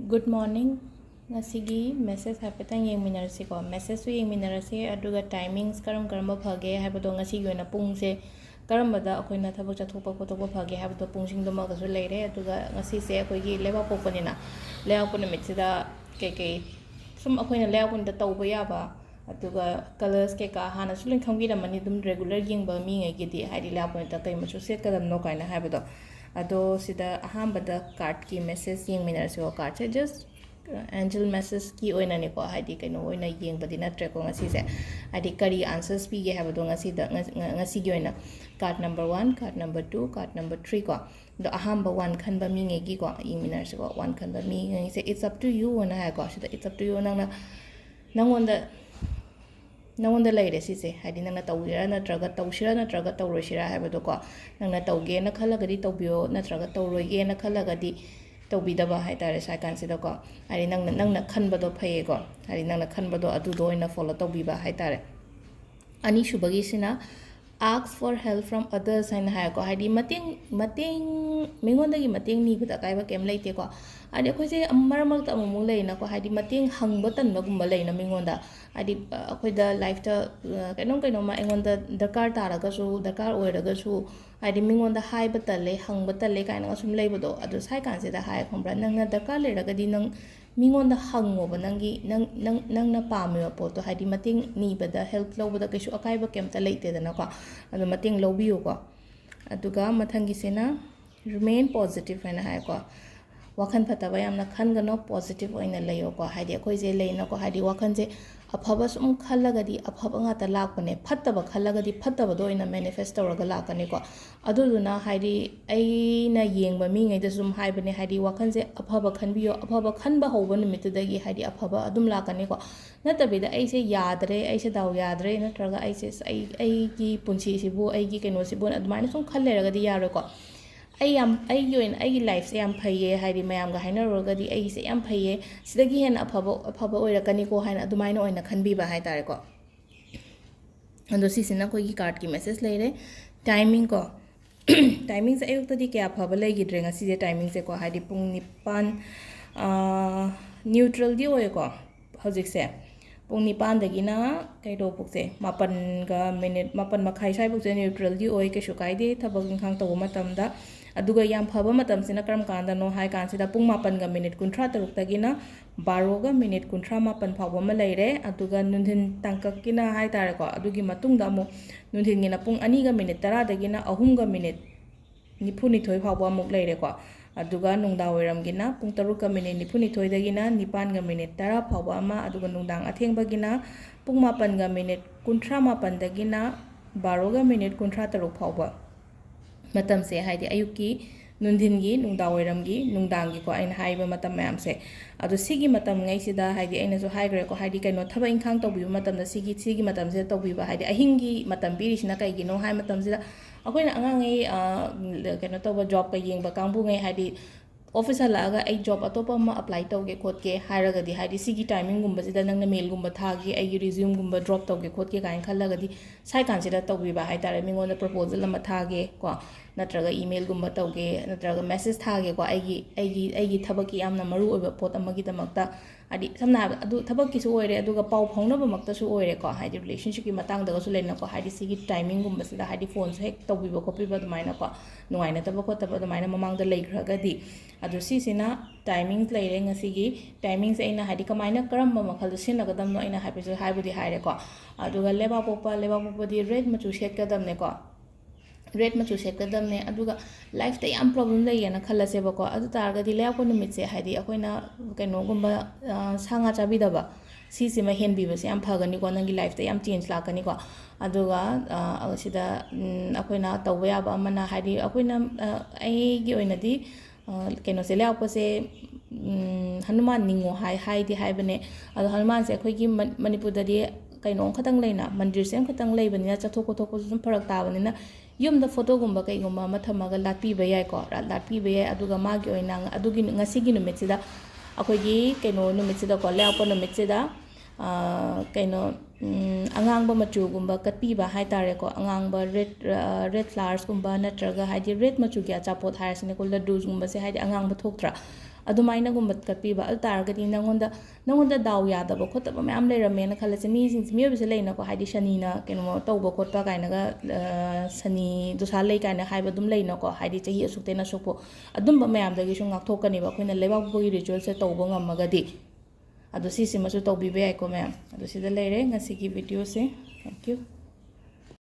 Good morning. Ngasigi message hapetan yengminarasi ko. Message su yengminarasi aduga timings karam phage habado ngasi goina pungse karambada akoina thabak chathopa khotokpa phage habado pungsing doma da su leire aduga ngasi se akoi gi leba popanina leya ko numit sida ke sum akoina leya kun da tawba yaba aduga colors ke ka hana sulin khamgi da mani dum regular yengba mi ngai gi di haidi leya ko ta kai machu set kadam no kaina habado ado sida ahambada card ki message yengminarasi ko card se just angel message ki oina ne ko haidi kaino oina yengbadi natre ko ngasi se haidi kari answers pi ge habado ngasi da ngasi gi oina card number 1 card number 2 card number 3 ko do ahamba 1 khan ba mi nge gi ko yengminarasi ko 1 khan ba mi nge se it's up to you ona ha ko sida it's up to you nang nangonda laire sise haidi nangna tawira natraga tawshira natraga tawroshira habado ko nangna tawge na khalagadi tawbiyo natraga tawroige na khalagadi tawbidaba haitare sai kansida ko haidi nangna khanbado phaye ko haidi nangna khanbado adudo oina follow tawbiba haitare ani shubagi sina ask for help from others haina ha ko haidi mating mingondagi mating ni bada kaiba kem leite ko adi akhoi se amar ta amu leina ko haidi mating hangba tanba gumba leina mingonda adi akhoi da life ta kaino ma engonda dakar taraga su dakar oiraga su haidi mingonda haiba tale hangba tale kaina sum leibado adu sai kanse da hai khombra nangna dakar leraga di nang mingonda hangoba nangna pamiwa poto haidi mating ni bada help lobada kaisu akaiba kemta leite dana ko adu mating lobiyo ko aduga mathangi sena remain positive haina hai ko wakhan phataba yamna khangano positive oina leyo ko haidi akhoi je leina ko haidi wakhan je afaba sum khallagadi afaba nga ta lakpane phattaba khallagadi phattaba do oina manifest tawraga lakani ko aduduna haidi aina yengba mi ngai da sum haibane haidi wakhan je afaba khanbiyo afaba khanba hoba nimitudagi haidi afaba adum lakani ko natabida ai se yadre ai se daw yadre natraga ai gi punchi sibu ai gi keno sibu admaina sum khalleragadi yaro ko ai yoin ai life se yam phaye haidi mayam ga haina rogadi ai se yam phaye sidagi hen afaba oirakani ko haina adumaina oina khanbiba haitare ko ando sisina ko gi card ki message leire timing ko timing se ayuk tadi kya afaba legidre ngasi je timing se ko haidi pung nipan neutral di oy ko hojik se pung nipan dagina kaido pukse mapan ga minute mapan makhai sai pukse neutral di oy ke shukai de thabak khang taw matamda aduga yam phaba matam sina karam kanda no hai kan sida pung mapan ga minute kunthra taruk tagina 12 ga minute kunthra mapan phaba ma leire aduga nundhin tangkak kina hai tare ko adugi matungda mo nundhin gina pung 2 ga minute 10 dagina 3 ga minute nipuni thoi phaba muk leire ko aduga nungda oiram gina pung 3 ga minute nipuni thoi dagina 9 ga minute 10 phaba ama aduga nungdang athengba gina pung mapan ga minute kunthra mapan dagina 12 ga minute kunthra taruk phaba matam se haidi ayuki nundhingi nungdawiramgi nungdangi ko aina haiba matam mayam se adu sigi matam ngai sida haidi aina so haigre ko haidi kaino thaba inkhang tawbi matam da sigi matam se tawbi ba haidi ahingi matam biri sina kai gi no hai matam sida akoina angangai kaino tawba job ka yengba kangbu ngai haidi office halaga ai job atopa ma apply tawge khotke hairaga di haidi sigi timing gumba sida nangna mail gumba thagi ai resume gumba drop tawge khotke kain khallaga di sai kan sida tawbi ba hai tare mingon proposal ama thage ko natraga email gumba tawge natraga message thage ko ai thabaki yamna maru oba pot amagi tamakta adi samna adu thabaki su oire aduga pau phongna ba makta su oire ko haidi relationship ki matang daga su lena ko haidi sigi timing gumba sida haidi phone su hek tawbi ba copy ba dumaina ko nuaina taba ko taba dumaina mamang da leikhraga di adu sisina timings leire ngasigi timings aina haidi kamaina karamba makhal sinagadam no aina habisu haibudi haire ko aduga leba popa di red machu set kadam ne ko red machu set kadam ne aduga life ta yam problem leiyana khalase ba ko adu targa di leya ko numit se haidi akoina kaino gumba sanga chabi daba sisi ma hen biba se yam phagani ko nangi life ta yam change lakani ko aduga sida akoina tawba yaba amana haidi akoina ai gi oina di kaino se leya ko se hanuman ningo hai di hai bane adu hanuman se akhoi gi manipur da di kaino khatang leina mandir sem khatang leibani na chathok kothok sum pharak tabani na yumda photo gumba kai gumba mathamaga latpi ba yai ko latpi ba yai aduga magi oina adugi ngasi gi numit sida akhoi gi kaino numit sida ko leya ko numit sida kaino angang ba machu gumba katpi ba hai tare ko angang ba red flowers gumba natraga haidi red machu gi achapot hairasine ko ladus gumba se haidi angang ba thoktra ꯑꯗꯨꯃꯥꯏꯅꯒꯨꯝꯕ ꯀꯠꯄꯤꯕ ꯑꯗꯨ ꯇꯥꯔꯒꯗꯤ ꯅꯪꯉꯣꯟꯗ ꯗꯥꯎ ꯌꯥꯗꯕ ꯈꯣꯠꯇꯕ ꯃꯌꯥꯝ ꯂꯩꯔꯝꯃꯦꯅ ꯈꯜꯂꯁꯦ ꯃꯤꯑꯣꯏꯕꯁꯦ ꯂꯩꯅꯀꯣ ꯍꯥꯏꯗꯤ ꯁꯅꯤꯅ ꯀꯩꯅꯣ ꯇꯧꯕ ꯈꯣꯠꯄ ꯀꯥꯏꯅꯒ ꯁꯅꯤ ꯗꯣꯁꯥ ꯂꯩ ꯀꯥꯏꯅ ꯍꯥꯏꯕ ꯑꯗꯨꯝ ꯂꯩꯅꯀꯣ ꯍꯥꯏꯗꯤ ꯆꯍꯤ ꯑꯁꯨꯛꯇꯩꯅ ꯑꯁꯨꯛꯄꯨ ꯑꯗꯨꯝꯕ ꯃꯌꯥꯝꯗꯒꯤꯁꯨ ꯉꯥꯛꯊꯣꯛꯀꯅꯦꯕ ꯑꯩꯈꯣꯏꯅ ꯂꯩꯕꯥꯛꯄꯣꯛꯄꯒꯤ ꯔꯤꯆꯨꯋꯦꯜꯁꯦ ꯇꯧꯕ ꯉꯝꯃꯒꯗꯤ ꯑꯗꯣ ꯁꯤꯁꯤꯃꯁꯨ ꯇꯧꯕꯤꯕ ꯌꯥꯏꯀꯣ ꯃꯌꯥꯝ ꯑꯗꯣ ꯁꯤꯗ ꯂꯩꯔꯦ ꯉꯁꯤꯒꯤ ꯚꯤꯗꯤꯑꯣꯁꯦ ꯊꯦꯡꯛ ꯌꯨ